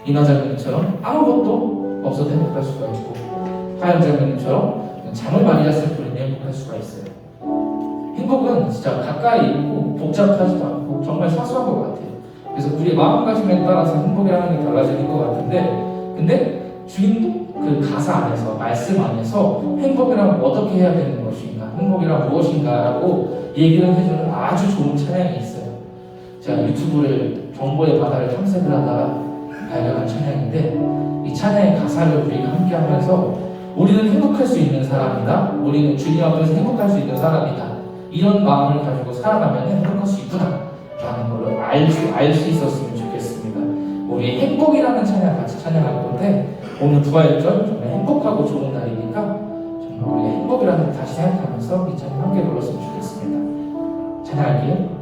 이나 장면처럼 아무것도 없어도 행복할 수가 있고, 하영 장면처럼 잠을 많이 잤을 뿐인데 행복할 수가 있어요. 행복은 진짜 가까이 있고 복잡하지도 않고 정말 사소한 것 같아요. 그래서 우리의 마음가짐에 따라서 행복이라는 게 달라지는 것 같은데, 근데 주인도 그 가사 안에서, 말씀 안에서 행복이란 어떻게 해야 되는 것인가, 행복이란 무엇인가라고 얘기를 해주는 아주 좋은 찬양이 있어요. 제가 유튜브를 정보의 바다를 탐색을 하다가 발견한 찬양인데, 이 찬양의 가사를 우리가 함께 하면서 우리는 행복할 수 있는 사람이다, 우리는 주님 앞에서 행복할 수 있는 사람이다, 이런 마음을 가지고 살아가면 행복할 수 있구나 라는 걸 알 수 있었으면 좋겠습니다. 우리 행복이라는 찬양 같이 찬양할 건데, 오늘 부활절 정말 행복하고 좋은 날이니까 정말 우리가 행복이라는 걸 다시 생각하면서 이 찬양 함께 불렀으면 좋겠습니다. 찬양할게요.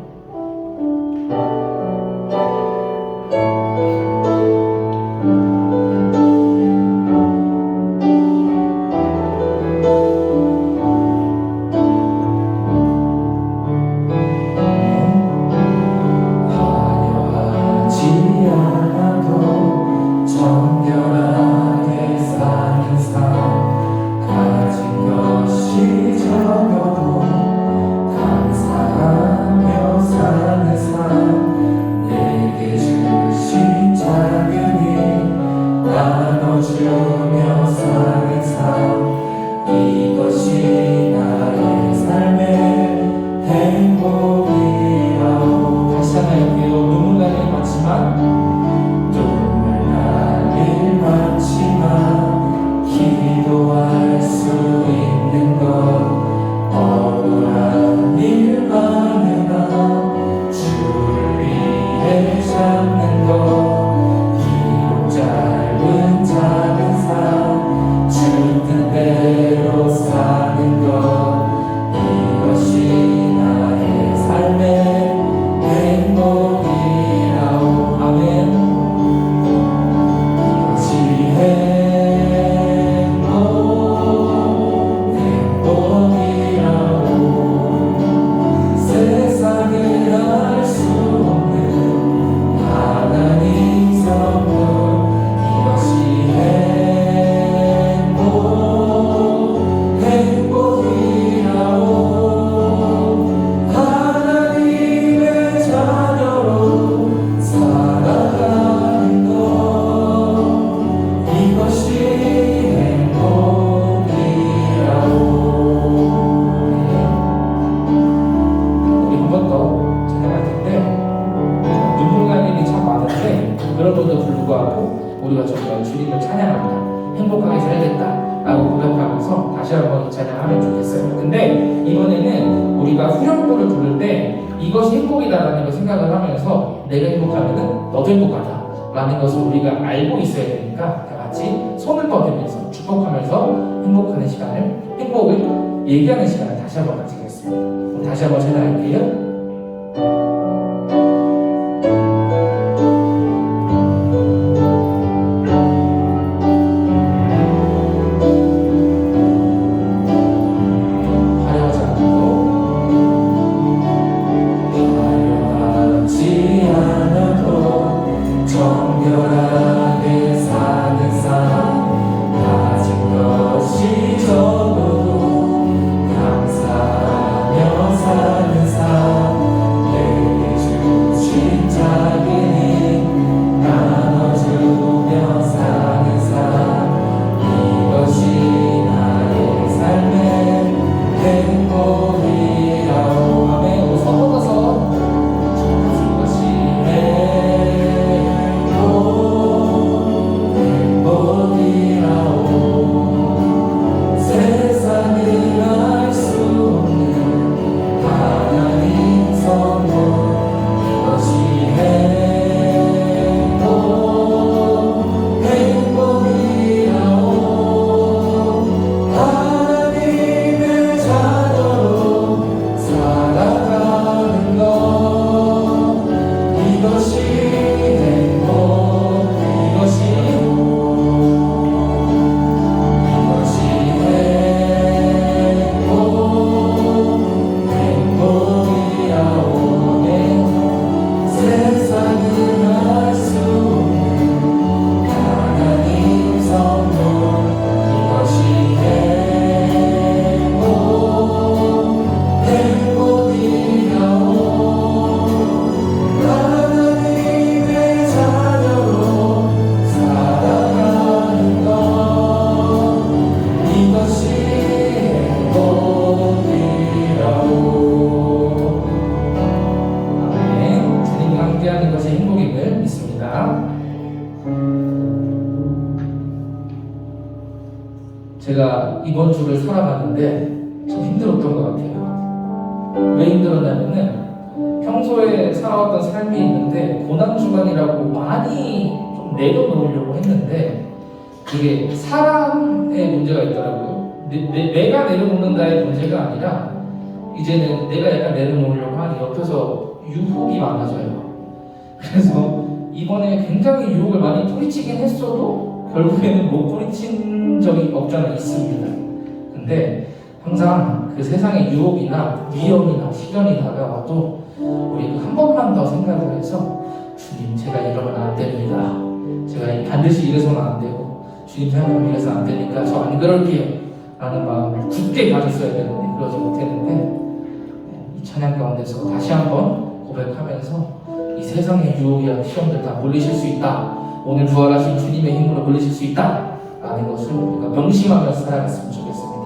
그럼에도 불구하고 우리가 정말 주님을 찬양합니다, 행복하게 살겠다라고 고백하면서 다시 한번 찬양하면 좋겠어요. 근데 이번에는 우리가 후렴구를 부를 때 이것이 행복이다라는 걸 생각을 하면서 내가 행복하면은 너도 행복하다라는 것을 우리가 알고 있어야 되니까 다 같이 손을 뻗으면서 축복하면서 행복하는 시간을, 행복을 얘기하는 시간을 다시 한번 가지겠습니다. 다시 한번 찬양할게요. 제가 이번 주를 살아봤는데 참 힘들었던 것 같아요. 왜 힘들었냐면은 평소에 살아왔던 삶이 있는데 고난주간이라고 많이 좀 내려놓으려고 했는데 그게 사람의 문제가 있더라고요. 내가 내려놓는다의 문제가 아니라 이제는 내가 약간 내려놓으려고 하니 옆에서 유혹이 많아져요. 그래서 이번에 굉장히 유혹을 많이 뿌리치긴 했어도 결국에는 못 뿌리친 적이 없잖아 있습니다. 근데 항상 그 세상의 유혹이나 위험이나 시련이 다가와도 우리 한 번만 더 생각을 해서 주님 제가 이러면 안 됩니다. 제가 반드시 이래서는 안 되고 주님 생각하면 이래서 안 되니까 저 안 그럴게요 라는 마음을 굳게 가졌어야 되는데 그러지 못했는데 이 찬양 가운데서 다시 한번 고백하면서 이 세상의 유혹이나 시험들 다 물리실 수 있다. 오늘 부활하신 주님의 힘으로 물리실 수 있다 라는 것을 우리가 명심하면서 살아갔으면 좋겠습니다.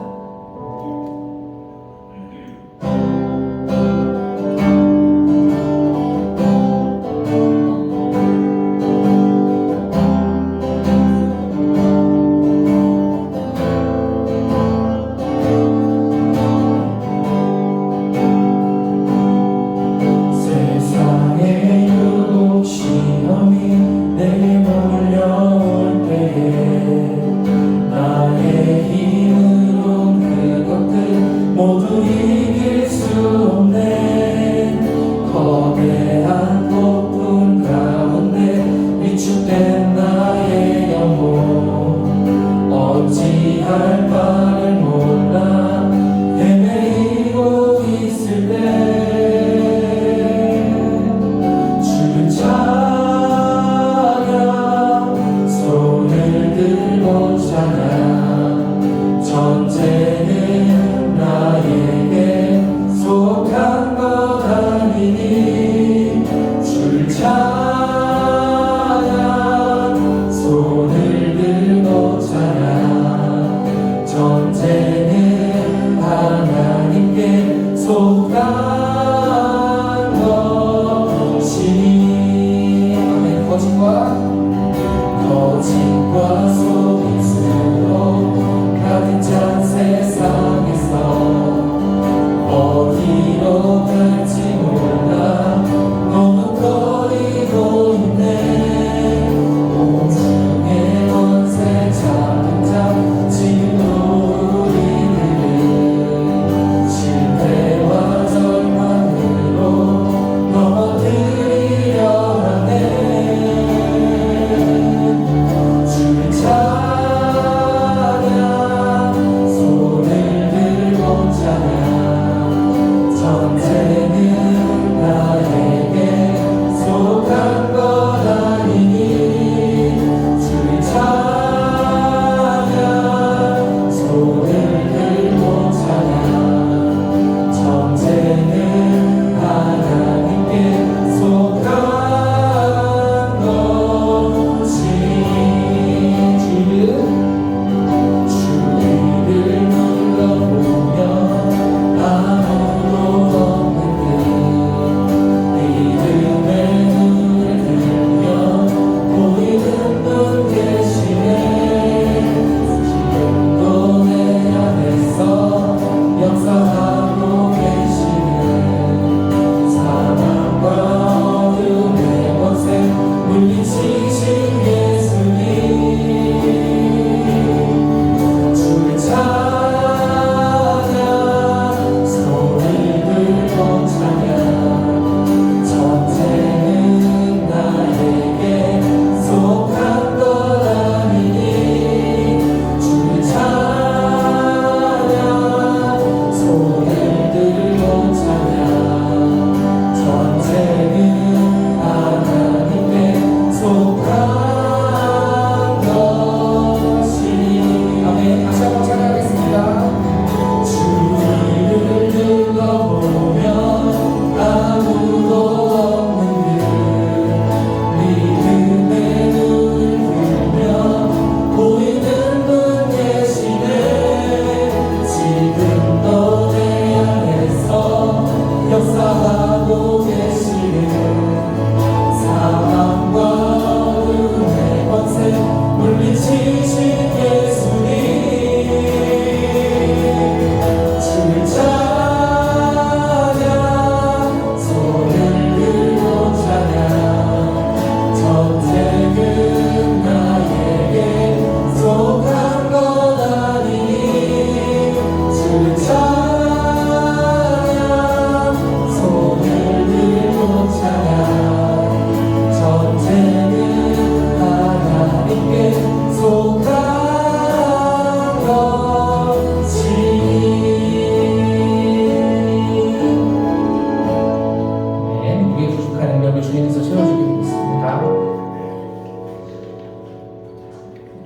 전쟁은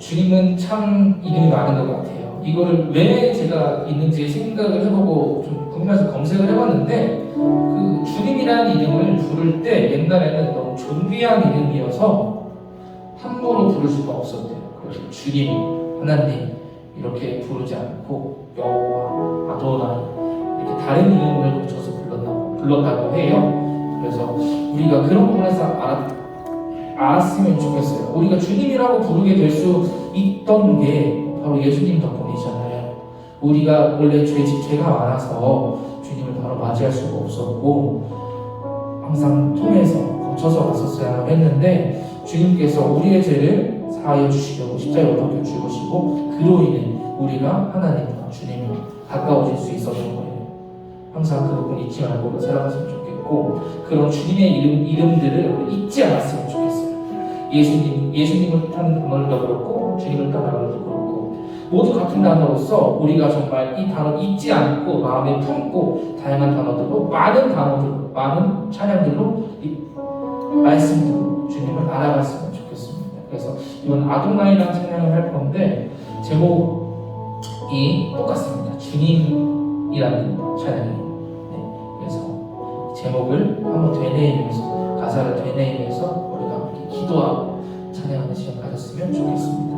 주님은 참 이름이 많은 것 같아요. 이거를 왜 제가 있는지 생각을 해보고 좀 궁금해서 검색을 해봤는데 그 주님이라는 이름을 부를 때 옛날에는 너무 존귀한 이름이어서 함부로 부를 수가 없었대요. 그래서 주님, 하나님 이렇게 부르지 않고 여호와, 아도나이 이렇게 다른 이름을 붙여서 불렀다고 해요. 그래서 우리가 그런 부분에서 알았으면 좋겠어요. 우리가 주님이라고 부르게 될 수 있던 게 바로 예수님 덕분이잖아요. 우리가 원래 죄가 많아서 주님을 바로 맞이할 수가 없었고 항상 통해서 거쳐서 갔었어야 했는데 주님께서 우리의 죄를 사하여 주시려고 십자가에 못 박혀 죽으시고 그로 인해 우리가 하나님과 주님을 가까워질 수 있었던 거예요. 항상 그 부분 잊지 말고 살아갔으면 좋겠고 그런 주님의 이름들을 잊지 않았으면 좋겠어요. 예수님을 뜻하는 단어도 그렇고 주님을 뜻하는 단어도 그렇고 모두 같은 단어로서 우리가 정말 이 단어 잊지 않고 마음에 품고 다양한 단어들로 많은 찬양들로 이 말씀들로 주님을 알아갔으면 좋겠습니다. 그래서 이번 아도나이라는 찬양을 할 건데 제목이 똑같습니다. 주님이라는 찬양이에요. 그래서 제목을 한번 되뇌이면서 가사를 되뇌이면서 우리가 이렇게 기도하고 찬양하는 시간 가졌으면 좋겠습니다.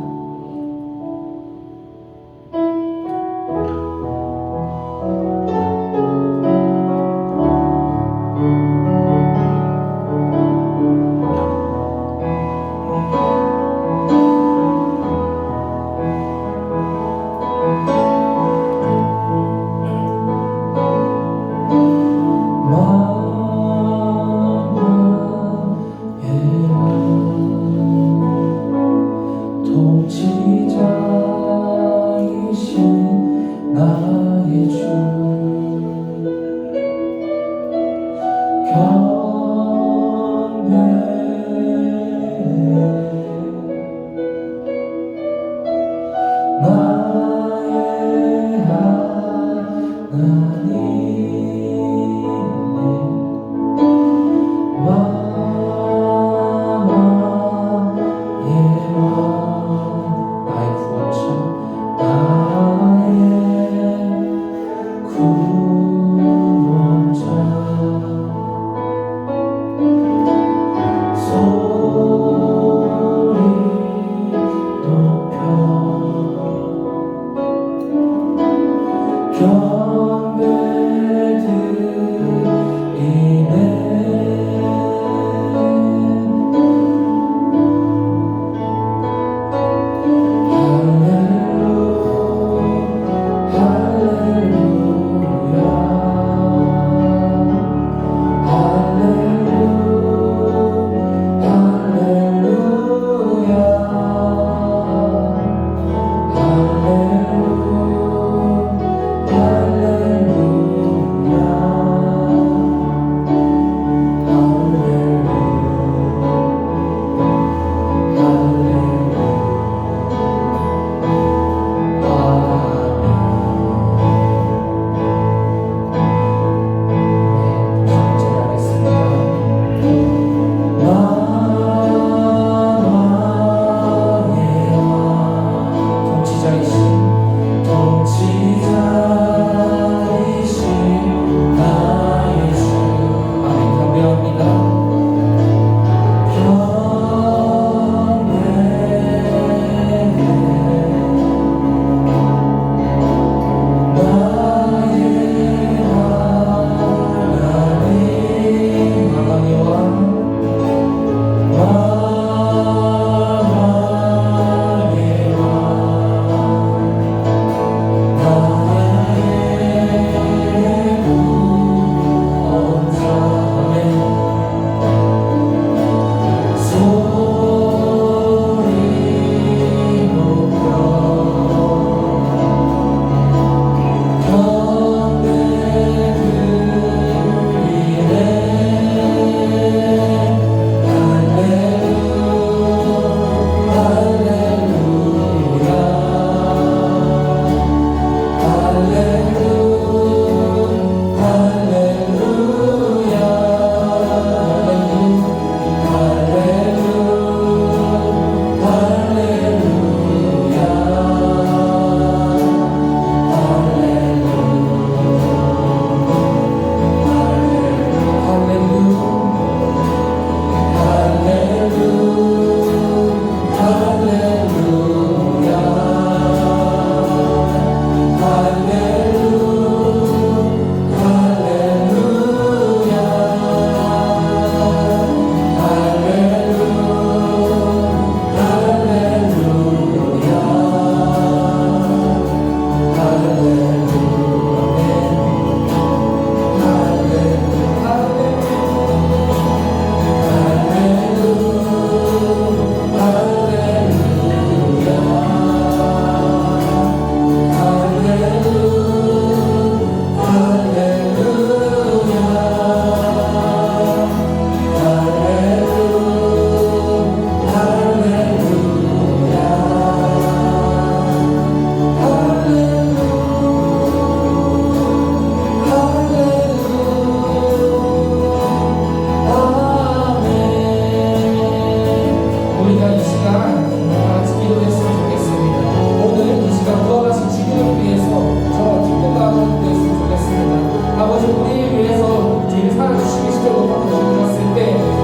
이 시간 다 같이 기도했으면 좋겠습니다. 오늘 이 시간 부활하신 주님을 위해서 정말 기쁜 마음으로 기도했으면 좋겠습니다. 아버지, 우리를 위해서 저희를 살아주시기 시작으로 바꾸셨을 때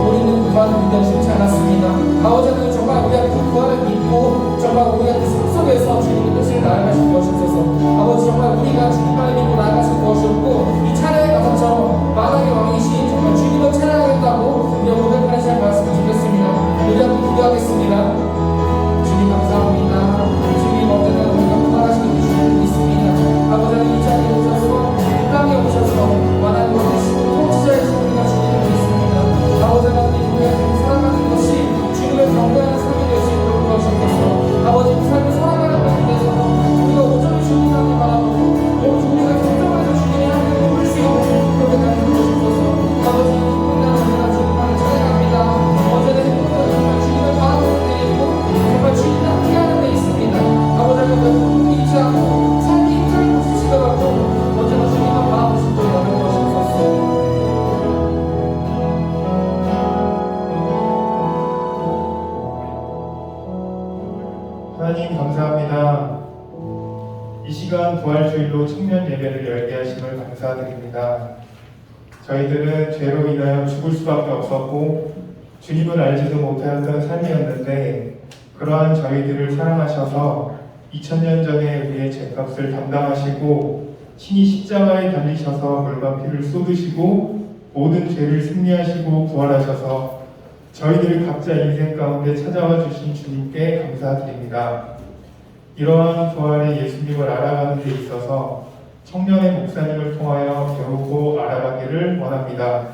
우리는 그만을 믿어 쉽지 않았습니다. 아버지 하나님, 정말 우리가 그 부활을 믿고 정말 우리가 그 삶 속에서 주님의 뜻을 나아가실 것이옵소서. 아버지, 정말 우리가 주님만을 믿고 나아가실 것이었고 이 찬양의 가사처럼 만왕의 왕이신 정말 주님을 찬양하겠다고 우리가 고백하는 시간 받았으면 좋겠습니다. 우리 한번 기도하겠습니다. 주님 감사합니다. 주님 언제나 우리가 부활하시는 주님을 믿습니다. 아버지 하나님, 이 자리에 오셔서 이 땅에 오셔서 만왕의 왕이신 통치자이신 우리가 주님을 믿습니다. 아버지 하나님, 우리가 살아가는 것이 주님의 경배하는 삶이 될 수 있도록 도와주셔서 아버지, 그 삶을 살아가는 가운데서 우리가 온전히 주님을 바라보고 우리가 경정해서 주님의 하나님을 부를 수 있는 그렇게 되는 것이옵소서. 아버지, 기쁜 날 언제나 주님만을 찬양합니다. 언제나 행복한 정말 주님을 바라보는 데 있고 정말 주님을 함께하는 데 있습니다. 아버지 하나님, 잊지 않고 삶이 힘든 곳이 지더라도 언제나 주님만 바라볼 수 있도록 하는 것이옵소서. 하나님 감사합니다. 이 시간 부활주일로 청년 예배를 열게 하심을 감사드립니다. 저희들은 죄로 인하여 죽을 수밖에 없었고 주님을 알지도 못하였던 삶이었는데 그러한 저희들을 사랑하셔서 2000년 전에 우리의 죄값을 담당하시고 친히 십자가에 달리셔서 물과 피를 쏟으시고 모든 죄를 승리하시고 부활하셔서 저희들 각자 인생 가운데 찾아와 주신 주님께 감사드립니다. 이러한 부활의 예수님을 알아가는 데 있어서 청년의 목사님을 통하여 배우고 알아가기를 원합니다.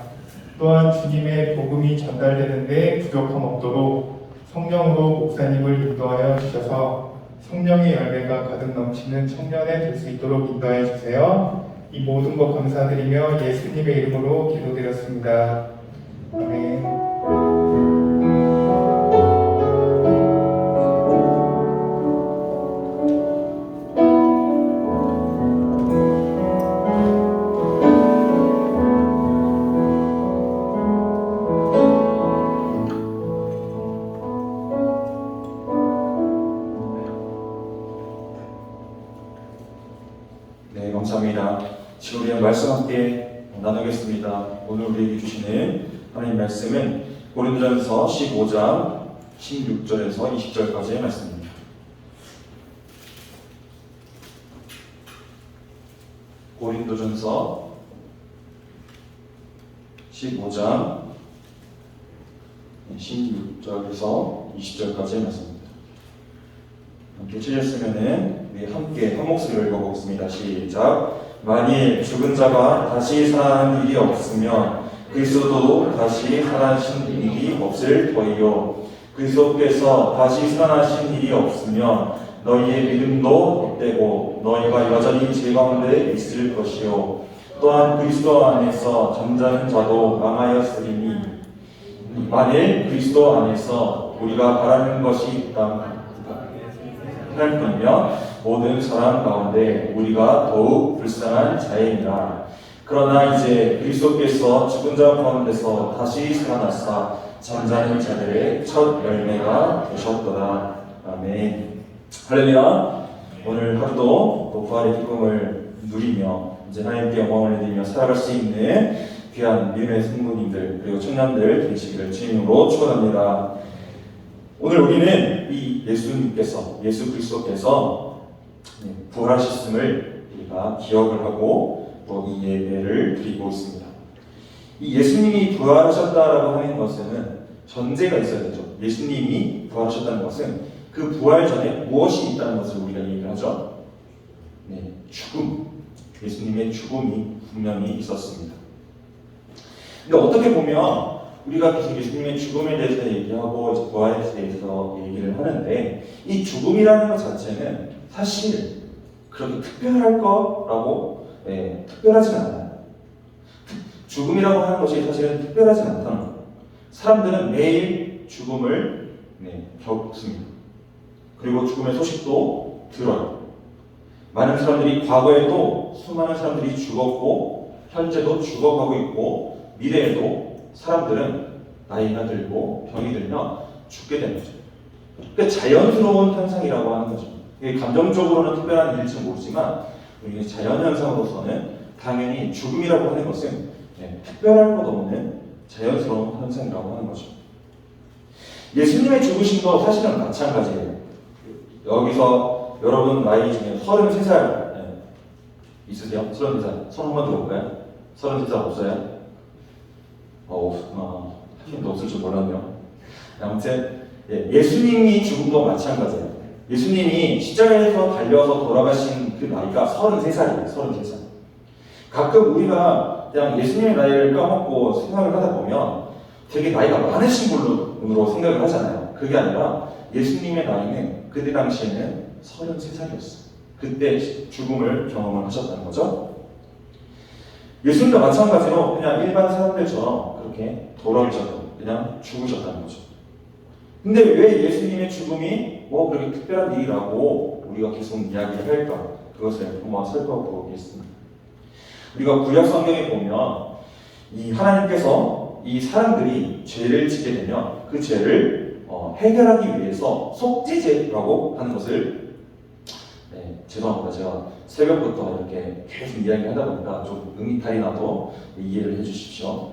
또한 주님의 복음이 전달되는 데 부족함 없도록 성령으로 목사님을 인도하여 주셔서 성령의 열매가 가득 넘치는 청년에 될 수 있도록 인도하여 주세요. 이 모든 것 감사드리며 예수님의 이름으로 기도드렸습니다. 아멘. 네, 감사합니다. 지금 우리는 말씀 함께 나누겠습니다. 오늘 우리에게 주시는 하나님 말씀은 고린도전서 15장 16절에서 20절까지의 말씀입니다. 고린도전서 15장 16절에서 20절까지의 말씀입니다. 함께 찾으셨으면은 우리 함께 한 목소리로 읽어보겠습니다. 시작. 만일 죽은 자가 다시 살아나는 일이 없으면 그리스도도 다시 살아나신 일이 없을 터이요. 그리스도께서 다시 살아나신 일이 없으면 너희의 믿음도 헛되고 너희가 여전히 죄 가운데 있을 것이요. 또한 그리스도 안에서 잠자는 자도 망하였으리니 만일 그리스도 안에서 우리가 바라는 것이 있다면 할 뿐이며 모든 사람 가운데 우리가 더욱 불쌍한 자이니라. 그러나 이제 그리스도께서 죽은 자 가운데서 다시 살아나사 잠자는 자들의 첫 열매가 되셨도다. 아멘. 할렐루야. 오늘 하루도 또 부활의 기쁨을 누리며 이제 하나님께 영광을 드리며 살아갈 수 있는 귀한 믿음의 성도님들 그리고 청년들 되시기를 주님으로 축원합니다. 오늘 우리는 이 예수 그리스도께서 부활하셨음을 우리가 기억을 하고 또 이 예배를 드리고 있습니다. 이 예수님이 부활하셨다라고 하는 것에는 전제가 있어야 되죠. 예수님이 부활하셨다는 것은 그 부활 전에 무엇이 있다는 것을 우리가 얘기를 하죠. 네, 죽음. 예수님의 죽음이 분명히 있었습니다. 근데 어떻게 보면 우리가 계속 예수님의 죽음에 대해서 얘기하고 부활에 대해서 얘기를 하는데 이 죽음이라는 것 자체는 사실 그렇게 특별할 거라고 특별하진 않아요. 죽음이라고 하는 것이 사실은 특별하진 않다는 거예요. 사람들은 매일 죽음을 겪습니다. 그리고 죽음의 소식도 들어요. 많은 사람들이 과거에도 수많은 사람들이 죽었고 현재도 죽어가고 있고 미래에도 사람들은 나이가 들고 병이 들면 죽게 되는 거죠. 그러니까 자연스러운 현상이라고 하는 거죠. 이게 감정적으로는 특별한 일일지 모르지만 이게 자연현상으로서는 당연히 죽음이라고 하는 것은 특별할 것 없는 자연스러운 현상이라고 하는 거죠. 예수님의 죽으심도 사실은 마찬가지예요. 여기서 여러분 나이 중에 33살 있으세요? 33살. 손 한번 들어볼까요? 33살 없어요? 한 명도 없을 줄 몰랐네요. 아무튼 예수님이 죽음도 마찬가지예요. 예수님이 십자가에서 달려서 돌아가신 그 나이가 33살이에요. 33살. 가끔 우리가 그냥 예수님의 나이를 까먹고 생각을 하다 보면 되게 나이가 많으신 걸로 생각을 하잖아요. 그게 아니라 예수님의 나이는 그때 당시에는 33살이었어요. 그때 죽음을 경험을 하셨다는 거죠. 예수님도 마찬가지로 그냥 일반 사람들처럼 그렇게 돌아오셨고 그냥 죽으셨다는 거죠. 근데 왜 예수님의 죽음이 그렇게 특별한 일이라고 우리가 계속 이야기를 할까? 그것을 한번 살펴보겠습니다. 우리가 구약 성경에 보면 이 하나님께서 이 사람들이 죄를 짓게 되면 그 죄를 해결하기 위해서 속죄제라고 하는 것을 죄송합니다. 제가 새벽부터 이렇게 계속 이야기하다 보니까 좀 음이탈이 나도 이해를 해주십시오.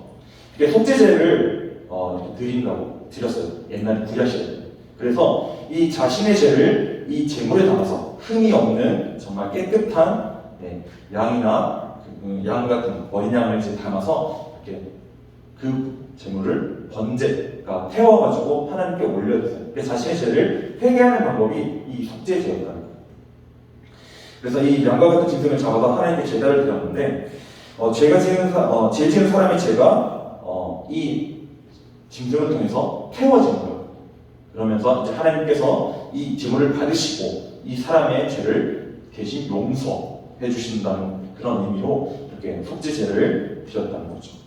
이게 속죄제를 이렇게 드렸어요. 옛날에 구약 시대. 그래서 이 자신의 죄를 이 제물에 담아서 흠이 없는 정말 깨끗한 양이나 양 같은 어린 양을 이제 담아서 이렇게 그 제물을 번제가 태워가지고 하나님께 올려주세요. 자신의 죄를 회개하는 방법이 이 속죄제였다는 거예요. 그래서 이 양과 같은 짐승을 잡아서 하나님께 제단을 드렸는데 죄 지은 사람의 죄가 이 짐승을 통해서 태워지는 거예요. 그러면서 이제 하나님께서 이 제물을 받으시고 이 사람의 죄를 대신 용서해 주신다는 그런 의미로 이렇게 속죄제를 드렸다는 거죠.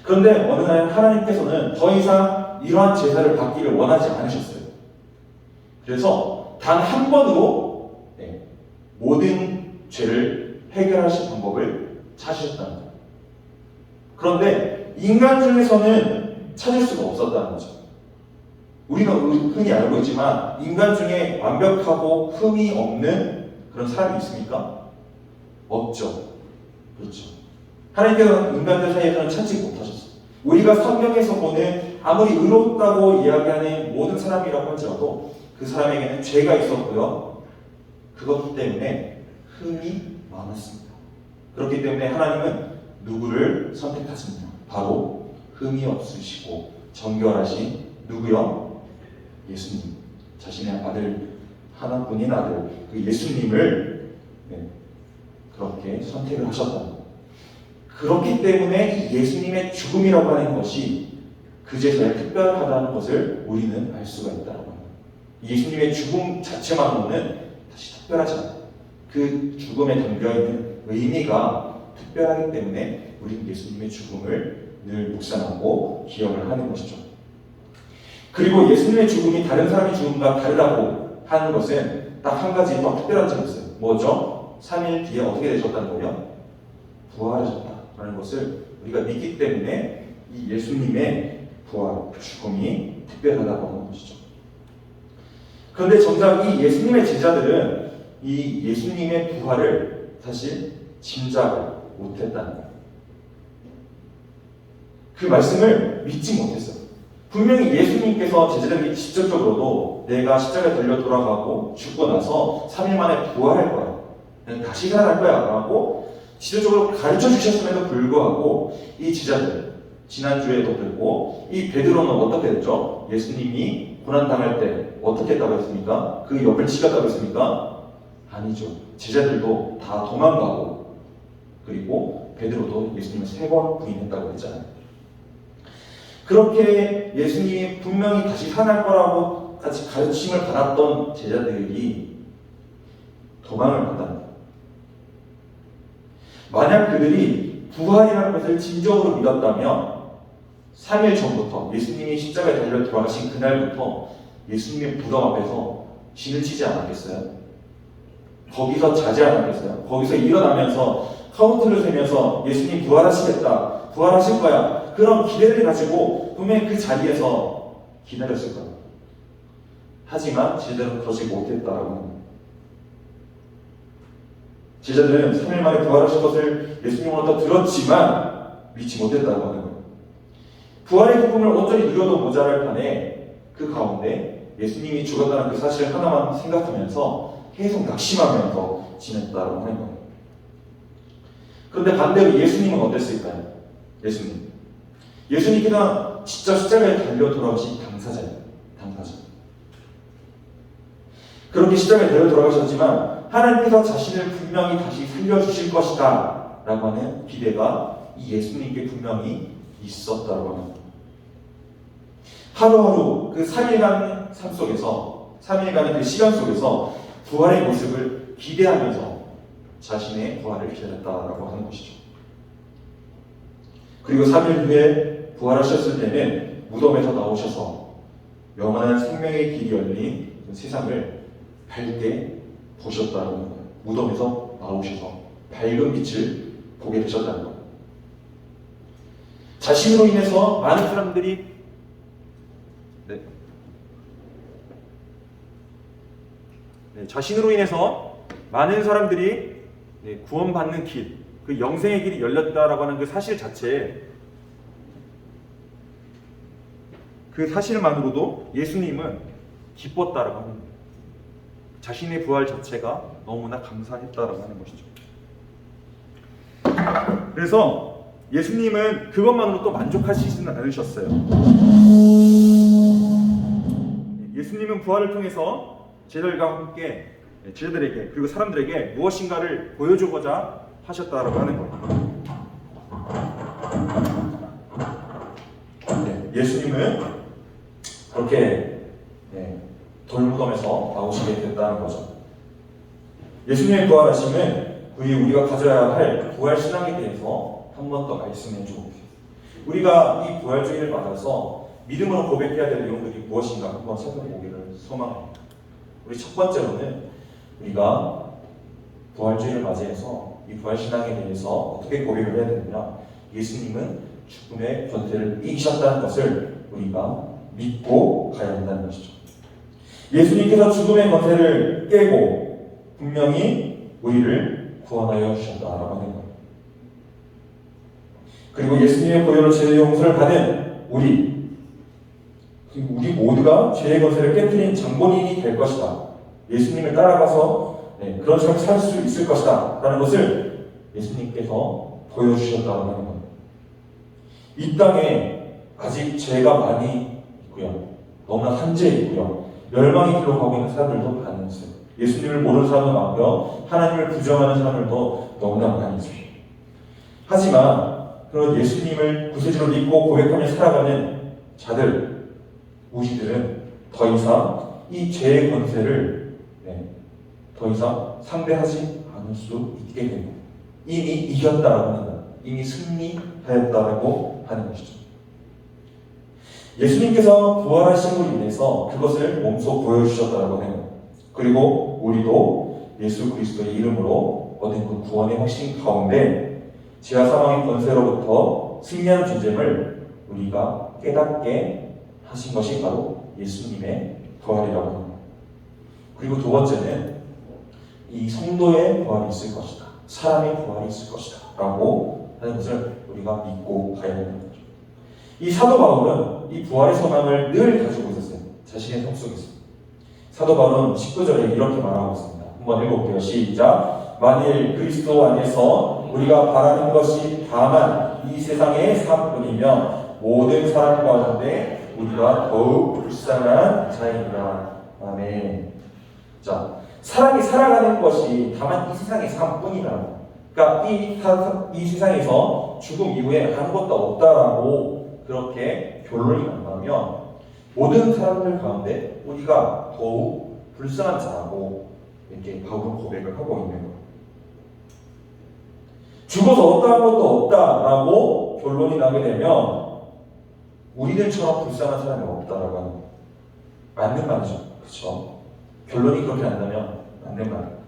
그런데 어느 날 하나님께서는 더 이상 이러한 제사를 받기를 원하지 않으셨어요. 그래서 단 한 번으로 모든 죄를 해결하실 방법을 찾으셨다는 거예요. 그런데 인간 중에서는 찾을 수가 없었다는 거죠. 우리는 흔히 알고 있지만 인간 중에 완벽하고 흠이 없는 그런 사람이 있습니까? 없죠. 그렇죠. 하나님께서는 인간들 사이에서는 찾지 못하셨어요. 우리가 성경에서 보는 아무리 의롭다고 이야기하는 모든 사람이라고 할지라도 그 사람에게는 죄가 있었고요. 그것 때문에 흠이 많았습니다. 그렇기 때문에 하나님은 누구를 선택하십니까? 바로 흠이 없으시고 정결하신 누구요? 예수님. 자신의 아들, 하나뿐인 아들, 그 예수님을 그렇게 선택을 하셨다는 거예요. 그렇기 때문에 이 예수님의 죽음이라고 하는 것이 그제서야 특별하다는 것을 우리는 알 수가 있다는 거예요. 예수님의 죽음 자체만으로는 다시 특별하지 않아요. 그 죽음에 담겨있는 의미가 특별하기 때문에 우리는 예수님의 죽음을 늘 묵상하고 기억을 하는 것이죠. 그리고 예수님의 죽음이 다른 사람의 죽음과 다르다고 하는 것은 딱 한 가지 더 특별한 점이 있어요. 뭐죠? 3일 뒤에 어떻게 되셨다는 거예요? 부활하셨다라는 것을 우리가 믿기 때문에 이 예수님의 부활, 죽음이 특별하다고 하는 것이죠. 그런데 정작 이 예수님의 제자들은 이 예수님의 부활을 사실 짐작을 못했다는 거예요. 그 말씀을 믿지 못했어요. 분명히 예수님께서 제자들에게 직접적으로도 내가 십자가에 달려 돌아가고 죽고 나서 3일 만에 부활할 거야. 다시 살아날 거야. 라고 직접적으로 가르쳐 주셨음에도 불구하고 이 제자들, 지난주에도 그랬고 이 베드로는 어떻게 됐죠? 예수님이 고난당할 때 어떻게 했다고 했습니까? 그 옆을 치갔다고 했습니까? 아니죠. 제자들도 다 도망가고 그리고 베드로도 예수님을 3번 부인했다고 했잖아요. 그렇게 예수님이 분명히 다시 살아날 거라고 같이 가르침을 받았던 제자들이 도망을 받았다. 만약 그들이 부활이라는 것을 진정으로 믿었다면 3일 전부터 예수님이 십자가에 달려 돌아가신 그날부터 예수님의 부덤 앞에서 진을 치지 않았겠어요? 거기서 자지 않았겠어요? 거기서 일어나면서 카운트를 세면서 예수님 부활하시겠다, 부활하실 거야, 그런 기대를 가지고 분명히 그 자리에서 기다렸을 거예요. 하지만 제자들은 그러지 못했다라고 합니다. 제자들은 3일 만에 부활하신 것을 예수님으로부터 들었지만 믿지 못했다고 하는 거예요. 부활의 기쁨을 온전히 누려도 모자랄 판에 그 가운데 예수님이 죽었다는 그 사실 하나만 생각하면서 계속 낙심하면서 지냈다고 하는 거예요. 그런데 반대로 예수님은 어땠을까요? 예수님께서 진짜 십자가에 달려 돌아오신 당사자예요. 당사자. 그렇게 십자가에 달려 돌아가셨지만 하나님께서 자신을 분명히 다시 살려주실 것이다 라고 하는 기대가 이 예수님께 분명히 있었다고 합니다. 하루하루 그 3일간 삶 속에서 3일간의 그 시간 속에서 부활의 모습을 기대하면서 자신의 부활을 기다렸다라고 하는 것이죠. 그리고 3일 후에 부활하셨을 때는 무덤에서 나오셔서 영원한 생명의 길이 열린 세상을 밝게 보셨다는 거예요. 무덤에서 나오셔서 밝은 빛을 보게 되셨다는 거예요. 자신으로 인해서 많은 사람들이 자신으로 인해서 많은 사람들이 구원받는 길, 그 영생의 길이 열렸다라고 하는 그 사실 자체에 그 사실만으로도 예수님은 기뻤다라고 하는 거예요. 자신의 부활 자체가 너무나 감사했다라고 하는 것이죠. 그래서 예수님은 그것만으로 또 만족하시지는 않으셨어요. 예수님은 부활을 통해서 제자들과 함께 제자들에게 그리고 사람들에게 무엇인가를 보여주고자 하셨다라고 하는 거예요. 예수님은 그렇게 돌무덤에서 나오시게 됐다는 거죠. 예수님의 부활하심은 우리가 가져야 할 부활 신앙에 대해서 한 번 더 말씀해 주고 계세요. 우리가 이 부활주의를 맞아서 믿음으로 고백해야 될 내용들이 무엇인가 한번 살펴보기를 소망합니다. 우리 첫 번째로는 우리가 부활주의를 맞이해서 이 부활신앙에 대해서 어떻게 고백을 해야 되느냐, 예수님은 죽음의 권세를 이기셨다는 것을 우리가 믿고 가야 한다는 것이죠. 예수님께서 죽음의 권세를 깨고 분명히 우리를 구원하여 주셨다라고 하는 거예요. 그리고 예수님의 보혈로 죄의 용서를 받은 우리 모두가 죄의 권세를 깨뜨린 장본인이 될 것이다. 예수님을 따라가서 그런 삶을 살 수 있을 것이다 라는 것을 예수님께서 보여주셨다고 하는 겁니다. 이 땅에 아직 죄가 많이 있고요, 너무나 한죄 있고요, 멸망의 길로 가고 있는 사람들도 많이 있어요. 예수님을 모르는 사람도 많고요, 하나님을 부정하는 사람들도 너무나 많이 있어요. 하지만 그런 예수님을 구세주로 믿고 고백하며 살아가는 자들, 우리들은 더 이상 이 죄의 권세를 더 이상 상대하지 않을 수 있게 됩니다. 이미 이겼다라고 하는 것, 이미 승리하였다라고 하는 것이죠. 예수님께서 부활하심으로 인해서 그것을 몸소 보여주셨다라고 해요. 그리고 우리도 예수 그리스도의 이름으로 얻은 그 구원의 확신 가운데 죄와 사망의 권세로부터 승리하는 존재임을 우리가 깨닫게 하신 것이 바로 예수님의 부활이라고 합니다. 그리고 두 번째는 이 성도의 부활이 있을 것이다, 사람의 부활이 있을 것이다 라고 하는 것을 우리가 믿고 가야 되는 거죠. 이 사도 바울은 이 부활의 소망을 늘 가지고 있었어요. 자신의 삶 속에서. 사도 바울은 19절에 이렇게 말하고 있습니다. 한번 읽어볼게요. 시작. 만일 그리스도 안에서 우리가 바라는 것이 다만 이 세상의 삶뿐이면 모든 사람 가운데 우리가 더욱 불쌍한 자이니라. 아멘. 자, 사람이 살아가는 것이 다만 이 세상의 삶뿐이다. 그러니까 이 세상에서 죽음 이후에 아무것도 없다라고 그렇게 결론이 난다면 모든 사람들 가운데 우리가 더욱 불쌍한 자라고 이렇게 바울은 고백을 하고 있는 거예요. 죽어서 어떠한 것도 없다라고 결론이 나게 되면 우리들처럼 불쌍한 사람이 없다라고 하는 거예요. 맞는 말이죠. 그렇죠? 결론이 그렇게 난다면 맞는 말이에요.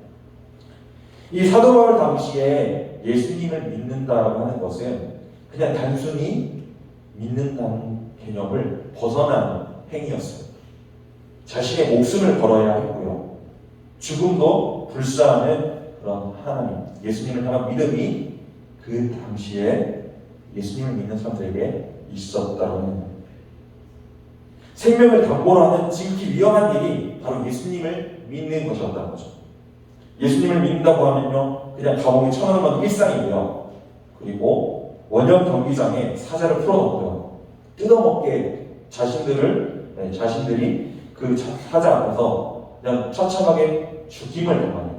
이 사도 바울 당시에 예수님을 믿는다라고 하는 것은 그냥 단순히 믿는다는 개념을 벗어난 행위였어요. 자신의 목숨을 걸어야 했고요. 죽음도 불사하는 그런 하나님, 예수님을 향한 믿음이 그 당시에 예수님을 믿는 사람들에게 있었다는 거예요. 생명을 담보로 하는 지극히 위험한 일이 바로 예수님을 믿는 것이었다는 거죠. 예수님을 믿는다고 하면요, 그냥 감옥에 처하는 건 일상이고요. 그리고 원형 경기장에 사자를 풀어놓고요, 뜯어먹게 자신들이 그 사자 앞에서 그냥 처참하게 죽임을 당하는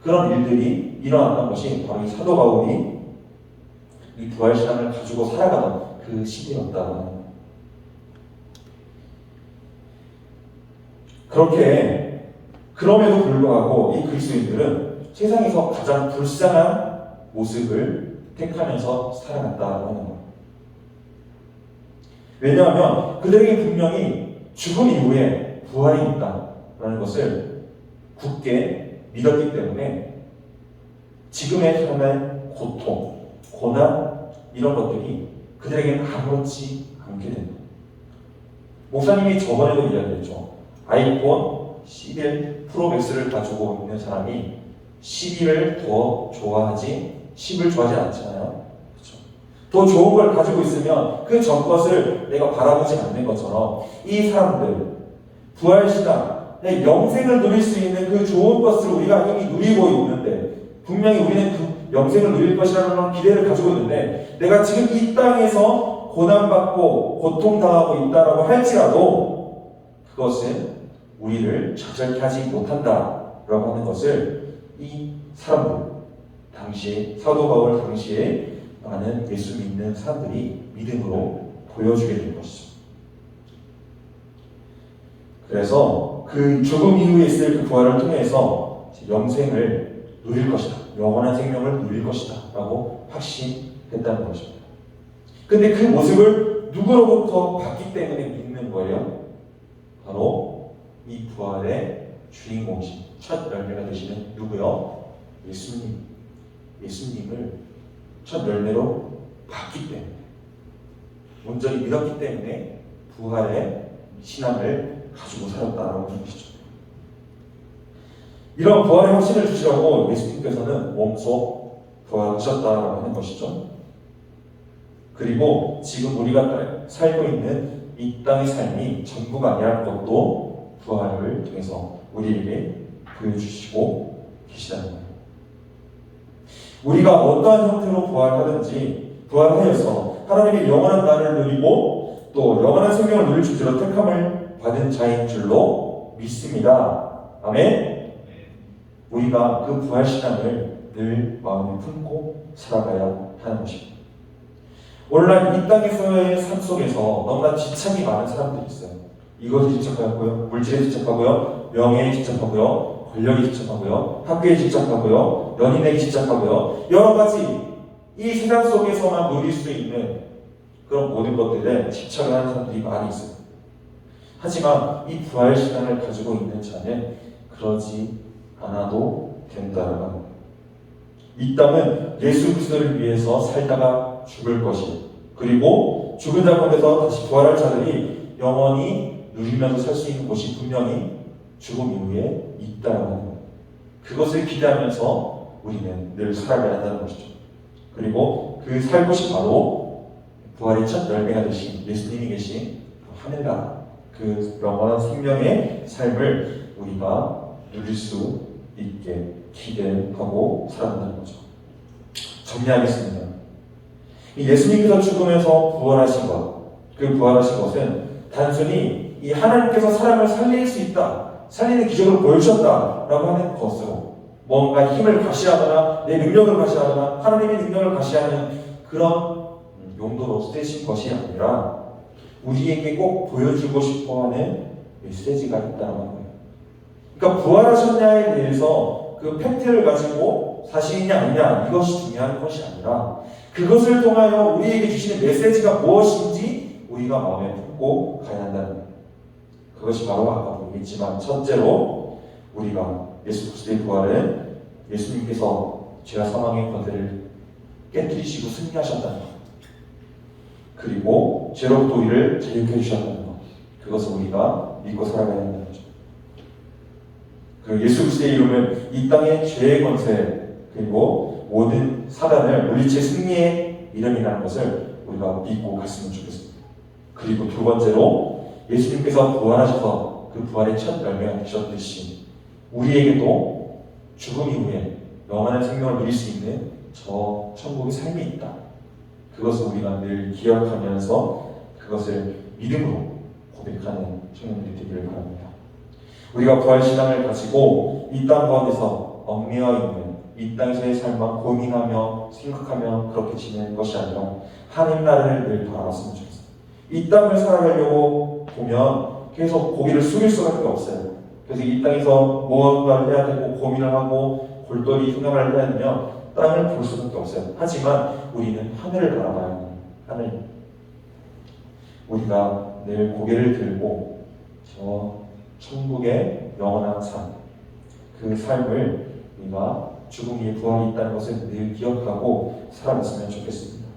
그런 일들이 일어났던 것이 바로 이 사도 바울이 이 부활신앙을 가지고 살아가던 그 시기였다는 거예요. 그럼에도 불구하고 이 그리스도인들은 세상에서 가장 불쌍한 모습을 택하면서 살아갔다는 거예요. 왜냐하면 그들에게 분명히 죽음 이후에 부활이 있다라는 것을 굳게 믿었기 때문에 지금의 삶의 고통, 고난 이런 것들이 그들에게는 아무렇지 않게 됩니다. 목사님이 저번에도 이야기했죠. 아이폰 11 프로 맥스를 가지고 있는 사람이 11을 더 좋아하지 10을 좋아하지 않잖아요. 그렇죠? 더 좋은 걸 가지고 있으면 그 전 것을 내가 바라보지 않는 것처럼 이 사람들 부활시다 영생을 누릴 수 있는 그 좋은 것을 우리가 이미 누리고 있는데 분명히 우리는 그 영생을 누릴 것이라는 기대를 가지고 있는데 내가 지금 이 땅에서 고난받고 고통당하고 있다라고 할지라도 그것은 우리를 좌절케 하지 못한다라고 하는 것을 이 사람들 당시에 사도 바울 당시에 많은 예수 믿는 사람들이 믿음으로 보여주게 된 것이죠. 그래서 그 죽음 이후에 있을 그 부활을 통해서 영생을 누릴 것이다, 영원한 생명을 누릴 것이다 라고 확신했다는 것입니다. 근데 그 모습을 누구로부터 봤기 때문에 믿는 거예요? 바로 이 부활의 주인공이신 첫 열매가 되시는 누구요? 예수님을 첫 열매로 봤기 때문에, 온전히 믿었기 때문에 부활의 신앙을 가지고 살았다라고 하는 것이죠. 이런 부활의 확신을 주시려고 예수님께서는 몸소 부활하셨다라고 하는 것이죠. 그리고 지금 우리가 살고 있는 이 땅의 삶이 전부가 아니라는 것도 부활을 통해서 우리에게 보여주시고 계시다는 거예요. 우리가 어떠한 형태로 부활하든지 부활하여서 하나님의 영원한 날을 누리고 또 영원한 생명을 누릴 주제로 택함을 받은 자인 줄로 믿습니다. 아멘. 우리가 그 부활 신앙을 늘 마음에 품고 살아가야 하는 것입니다. 오늘날 이 땅에서의 삶 속에서 너무나 집착이 많은 사람들이 있어요. 이것에 집착하고요, 물질에 집착하고요, 명예에 집착하고요, 권력에 집착하고요, 학교에 집착하고요, 연인에게 집착하고요, 여러 가지 이 세상 속에서만 누릴 수 있는 그런 모든 것들에 집착을 하는 사람들이 많이 있어요. 하지만 이 부활 신앙을 가지고 있는 자는 그러지 않아도 된다는 것. 이 땅은 예수 그리스도를 위해서 살다가 죽을 것이고, 그리고 죽은 자 가운데서 다시 부활할 자들이 영원히 누리면서 살 수 있는 곳이 분명히 죽음 이후에 있다는 것. 그것을 기대하면서 우리는 늘 살아가야 한다는 것이죠. 그리고 그 살 곳이 바로 부활의 첫 열매가 되신 예수님이 계신 하늘나라, 그 영원한 생명의 삶을 우리가 누릴 수 있게 기대하고 살아간다는 거죠. 정리하겠습니다. 예수님께서 죽으면서 부활하신 것, 그 부활하신 것은 단순히 이 하나님께서 사람을 살릴 수 있다, 살리는 기적을 보여주셨다라고 하는 것으로 뭔가 힘을 과시하거나 내 능력을 과시하거나 하나님의 능력을 과시하는 그런 용도로 쓰신 것이 아니라 우리에게 꼭 보여주고 싶어하는 메시지가 있다는 거예요. 그러니까 부활하셨냐에 대해서 그 팩트를 가지고 사실이냐 아니냐 이것이 중요한 것이 아니라 그것을 통하여 우리에게 주시는 메시지가 무엇인지 우리가 마음에 품고 가야 한다는 거예요. 그것이 바로 아까도 얘기했지만 첫째로 우리가 예수 그리스도의 부활은 예수님께서 죄와 사망의 권세를 깨뜨리시고 승리하셨다는 것, 그리고 죄로부터 우리를 자유케 해주셨다는 것, 그것을 우리가 믿고 살아가야 한다는 거죠. 그 예수 그리스도의 이름은 이 땅의 죄의 권세 그리고 모든 사단을 물리칠 승리의 이름이라는 것을 우리가 믿고 갔으면 좋겠습니다. 그리고 두 번째로 예수님께서 부활하셔서 그 부활의 첫 열매가 되셨듯이 우리에게도 죽음 이후에 영원한 생명을 누릴 수 있는 저 천국의 삶이 있다. 그것을 우리가 늘 기억하면서 그것을 믿음으로 고백하는 청년들이 되기를 바랍니다. 우리가 부활신앙을 가지고 이 땅 가운데서 얽매여 있는 이 땅에서의 삶만 고민하며 생각하며 그렇게 지내는 것이 아니라 하나님 나라를 늘 바라봤으면 좋겠습니다. 이 땅을 살아가려고 보면 계속 고개를 숙일 수밖에 없어요. 그래서 이 땅에서 무언가를 해야 되고 고민을 하고 골똘히 생각을 해야 되면 땅을 볼 수밖에 없어요. 하지만 우리는 하늘을 바라봐야 합니다. 하늘. 우리가 늘 고개를 들고 저 천국의 영원한 삶, 그 삶을 우리가 죽음 위에 부활이 있다는 것을 늘 기억하고 살아갔으면 좋겠습니다.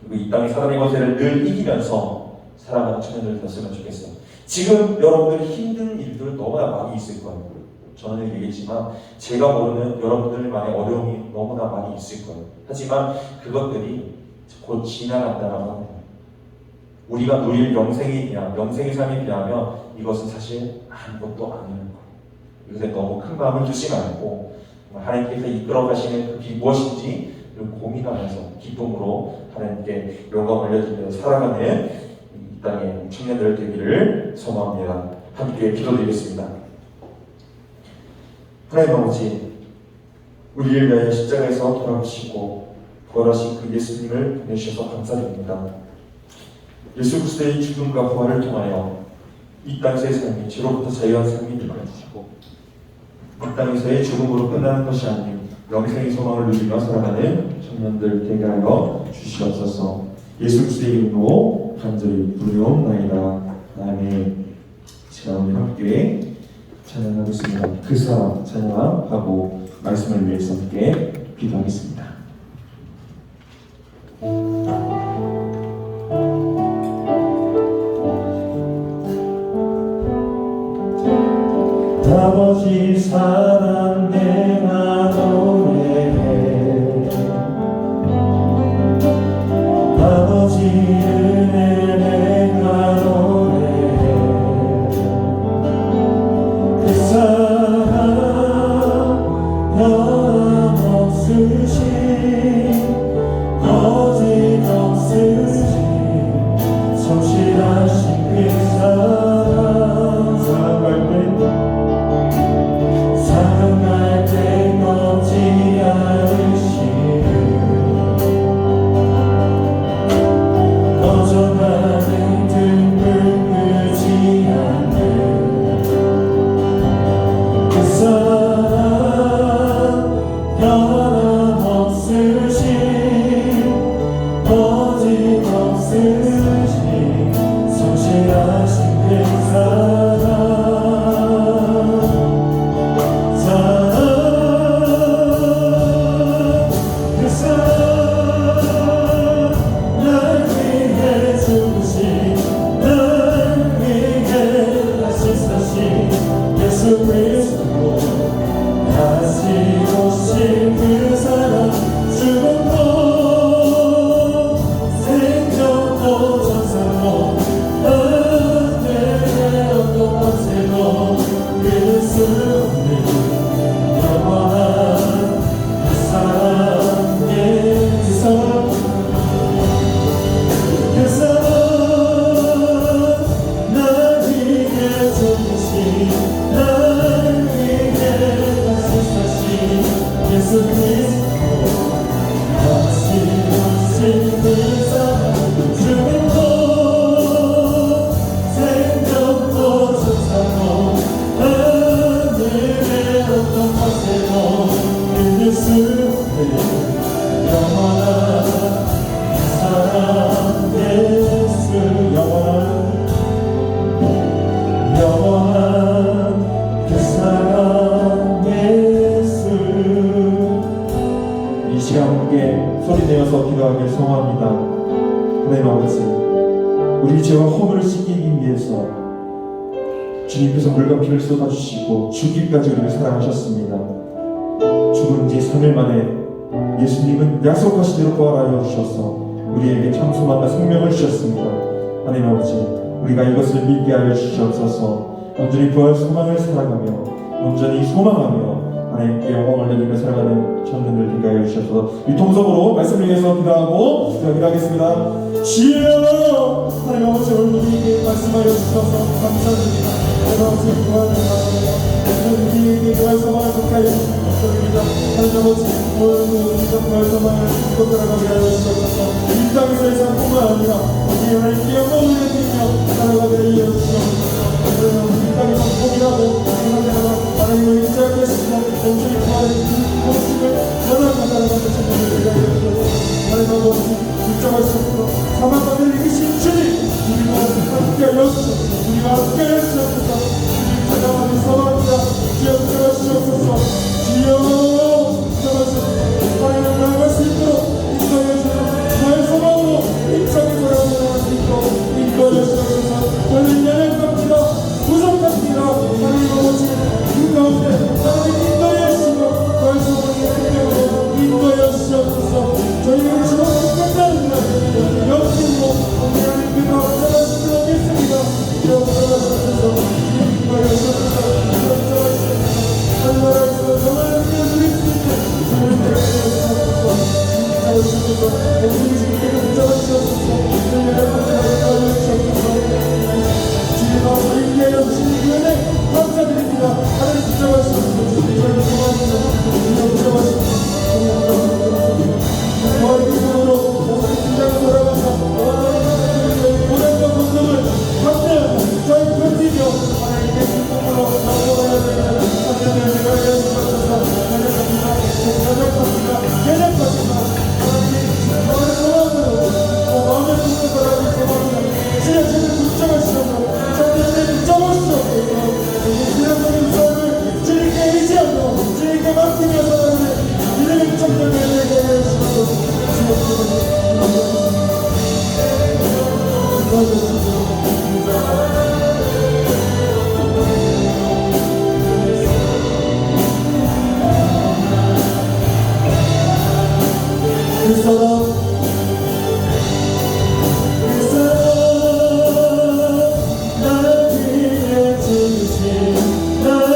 그리고 이 땅의 사단의 권세를 늘 이기면서 살아가는 청년들이 됐으면 좋겠어요. 지금 여러분들 힘든 일들 너무나 많이 있을 거예요. 저는 얘기했지만 제가 모르는 여러분들만의 어려움이 너무나 많이 있을 거예요. 하지만 그것들이 곧 지나간다라고 합니다. 우리가 누릴 영생의 삶에 비하면 이것은 사실 아무것도 아닌 거예요. 이것에 너무 큰 마음을 두지 말고 하나님께서 이끌어 가시는 그게 무엇인지 고민하면서 기쁨으로 하나님께 영광 올려드리면서 살아가는 이 땅의 청년들 되기를 소망합니다. 함께 기도드리겠습니다. 하나님 아버지, 우리를 위하여 십자가에서 돌아오시고 부활하신 그 예수님을 보내주셔서 감사드립니다. 예수 그리스도의 죽음과 부활을 통하여 이 땅에서의 삶이 죄로부터 자유한 삶이 되게 해주시고 이 땅에서의 죽음으로 끝나는 것이 아닌 영생의 소망을 누리며 살아가는 청년들 되게 하여 주시옵소서. 예수 그리스도의 이름으로 간절히 부르옵나이다. 아멘. 제가 오늘 함께 찬양하겠습니다. 그 사람 찬양하고 말씀을 위해서 함께 기도하겠습니다. 아버지 사랑 내가 노래해 아버지 은혜 내가 노래해 그 사랑 변함없으신 거짓없으신 성실하신 그 사랑 사랑할 때 사랑할 때 걷지 않으시는 꺼져가는 등불 끄지 않는 그 사랑 변함없으신 거짓없으신 성실하신 그 사랑 예수 그리스도 다시 오실 그 사랑 죽음도 생명도 전사도 하늘의 어떤 권세도 그 수는 영원한 그 사랑 예수 그 사랑 날 위해 죽으신 예수 그리스도 다시 오신 그 사랑 죽음도 생명도 전사도 하늘의 어떤 것에도 믿을 수 있는 영원한 그 사랑 예수 영원한 그 사랑 예수 이 시간 함께 소리내어서 기도하길 소망합니다. 하나님 아버지, 우리 죄와 허물을 씻기기 위해서 주님께서 물과 피를 쏟아주시고 죽기까지 우리를 사랑하셨습니다. 죽은 지 3일 만에 예수님은 약속하신 대로 부활하여 주셔서 우리에게 참 소망과 생명을 주셨습니다. 하나님 아버지, 우리가 이것을 믿게 하여 주시옵소서. 온전히 부활 소망을 살아가며 온전히 소망하며 하나님께 영광을 돌리며 살아가는 청년들 되게 하여 주셔서 이 통성으로 말씀을 위해서 기도하고 기도하겠습니다. 주여, 하나님 아버지, 오늘 우리에게 말씀하여 주셔서 감사드립니다. 하나님 아버지, 부활을 하시며 우리에게 부활 소망을 가까이 해주시는 것입니다. 하나님 아버지, 오늘도 우리가 부활 소망을 믿고 살아가게 하여 주셔서 이 땅에서의 삶뿐만 아니라 우리 하나님께 영광을 드리며 살아가게 하여 주시옵소서. 이 땅에서 복이라고 생각하다가 하나님을 의지하게 하시고 온전히 부활의 그 모습을 원하고 살아가는 청년들 되게 하여 주셔서 하나님 아버지, 인정하시옵소서. 사망을 이기신 주님, 우리와 함께 하여 주시옵소서. 우리와 함께 하여 주시옵소서. 주님 찾아가는 소망입니다. 주여 인정하시옵소서. 주여 인정하시옵소서. 하나님을 나아갈 수 있도록 인정해 주셔서 나의 소망으로 입장에 돌아오는 수 있도록 인도해 주셔서 저는 연약합니다. 부족합니다. 하나님 아버지, 그 가운데 하나님 인도해 주시고 나의 소망의 능력으로 인도해 주시옵소서. 저희는 주어서 끝나는 날 영생으로 우리 하나님께서 나아가시도록 하겠습니다. 주여 인도하시옵소서. 인도해 주옵소서. 하늘나라에서 영원한 은혜를 누릴 수 있게 주님을 인도하시옵소서. 인도하시옵소서. 예수님 주님께서 인도하시옵소서. 저희의 하나님을 인도하시옵소서. 주님과 저희에게 하여 주신 그 은혜 감사드립니다. 하나님 인도하시옵소서. 저희를 도와주셔서 주님 인도하시옵소서. 부활의 기쁨으로 모든 긴장을 돌아가서 고난과 고통을 감내하고 저희 견디며 하나님께 기쁨으로 나아가야 되는 청년들 되게 하여 주셔서 연약합니다. 하나님 마음의 소망으로 마음의 품는 사람의 소망으로 지나치는 붙잡으시옵소서. 청년들 붙잡으시옵소서. 지나치는 삶을 주님께 의지하고 주님께 맡기며 살아가는 믿음의 청년들 되게 하여 주셔서 그 사람 나를 위해 죽으신 나를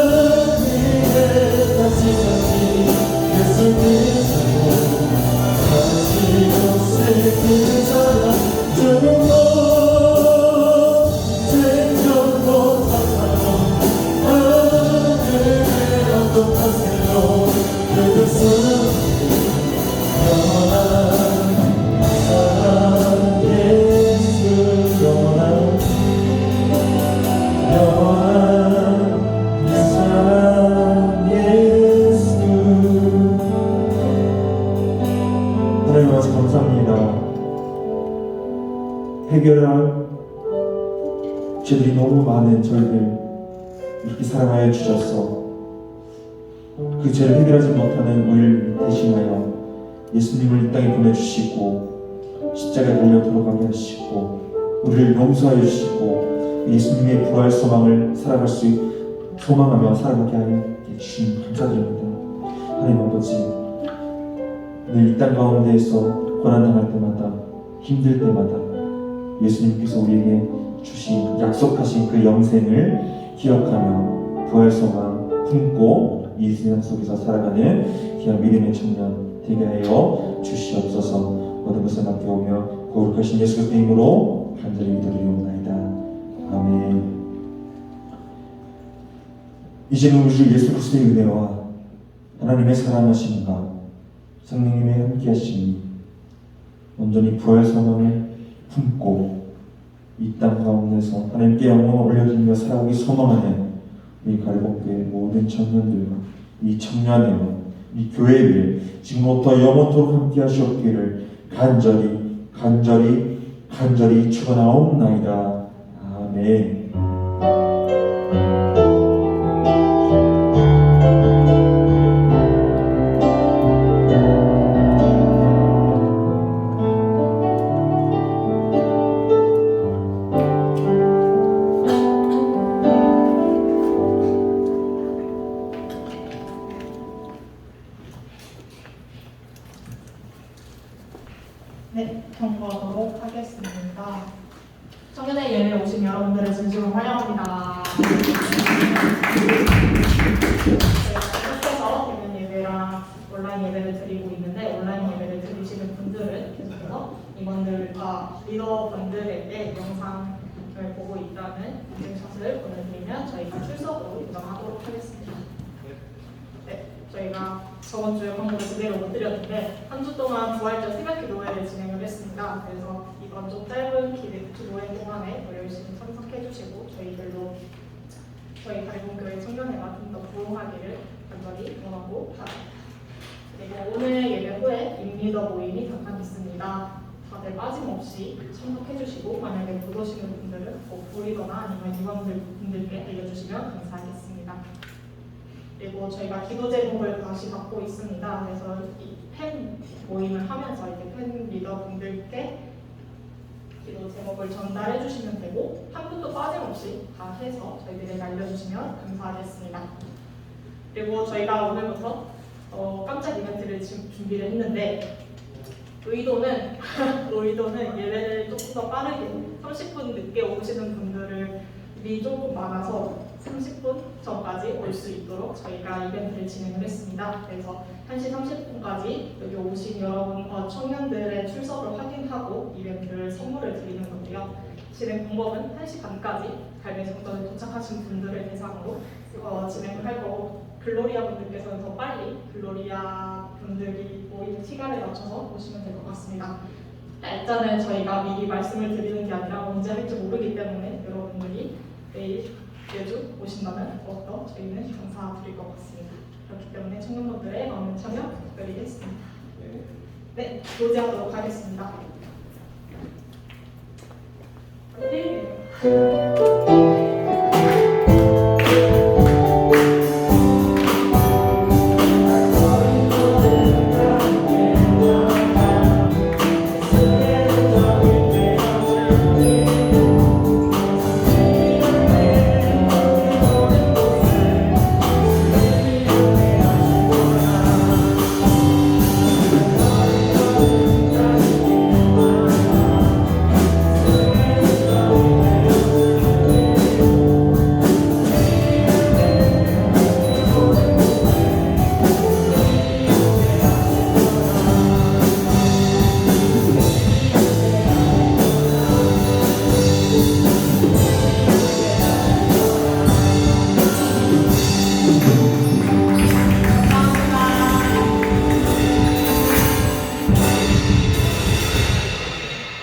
위해 다시 사신 예수님 그 사람 죽은 것 생전 못한 하늘의 언덕한 새로 그것은 영원한 사랑 예수 영원한 사랑 예수. 하나님 아버지 감사합니다. 해결할 죄들이 너무 많은 저희를 이렇게 사랑하여 주셔서 그 죄를 해결하지 못하는 우리를 대신하여 예수님을 이 땅에 보내주시고 십자가에 달려 돌아가게 하시고 우리를 용서하여 주시고 예수님의 부활 소망을 살아갈 수 소망하며 살아가게 하여 주신 감사드립니다. 하나님 아버지, 늘 이 땅 가운데에서 고난당할 때마다 힘들 때마다 예수님께서 우리에게 주신 약속하신 그 영생을 기억하며 부활 소망 품고 이 세상 속에서 살아가는 귀한 믿음의 청년 되게 하여 주시옵소서. 모든 것을 맡겨오며 거룩하신 예수 그리스도의 이름으로 간절히 기도드리옵나이다. 아멘. 이제는 우리 주 예수 그리스도의 은혜와 하나님의 사랑하심과 성령님의 함께하심이 온전히 부활 소망을 품고 이 땅 가운데서 하나님께 영광을 올려드리며 살아가기 소망하는 이 갈복교의 모든 청년들과 이 청년회와 이 교회를 지금부터 영원토록 함께 하시옵기를 간절히 축원하옵나이다. 아멘. 하겠습니다. 청년의 예배에 오신 여러분들을 진심으로 환영합니다. 저희가 계속해서 대면 예배랑 온라인 예배를 드리고 있는데 온라인 예배를 들으시는 분들은 계속해서 임원들과 리더분들에게 영상을 보고 있다는 인증샷을 보내드리면 저희가 출석으로 인정하도록 하겠습니다. 네, 저희가 저번 주에 광고를 제대로 못 드렸는데 한 주 동안 부활절 새벽 기도회를 진행을 했습니다. 그래서 이번 좀 짧은 기도회 동안에 더 열심히 참석해 주시고 저희 갈봉교회 청년회가 좀 더 부흥하기를 간절히 응원하고 바랍니다. 그리고 오늘 예배 후에 인리더 모임이 잠깐 있습니다. 다들 빠짐없이 참석해 주시고 만약에 못 오시는 분들은 꼭 부리거나 아니면 임원분들께 알려주시면 감사하겠습니다. 그리고 저희가 기도 제목을 다시 받고 있습니다. 그래서 이 팬 모임을 하면서 이제 팬 리더분들께 기도 제목을 전달해 주시면 되고 한 분도 빠짐없이 다 해서 저희들에게 알려주시면 감사하겠습니다. 그리고 저희가 오늘부터 깜짝 이벤트를 준비를 했는데 의도는 예배를 조금 더 빠르게 30분 늦게 오시는 분들이 조금 많아서 30분 전까지 올 수 있도록 저희가 이벤트를 진행을 했습니다. 그래서 1시 30분까지 여기 오신 여러분 청년들의 출석을 확인하고 이벤트를 선물을 드리는 건데요. 진행 방법은 1시 반까지 갈매정전에 도착하신 분들을 대상으로 진행을 할 거고 글로리아 분들께서는 더 빨리 글로리아 분들이 모이는 시간에 맞춰서 오시면 될 것 같습니다. 날짜는 저희가 미리 말씀을 드리는 게 아니라 언제 할지 모르기 때문에 여러분들이 내일 매주 오신다면 더욱더 저희는 감사드릴 것 같습니다. 그렇기 때문에 청년분들의 많은 참여 부탁드리겠습니다. 네, 교제하도록 하겠습니다. 네.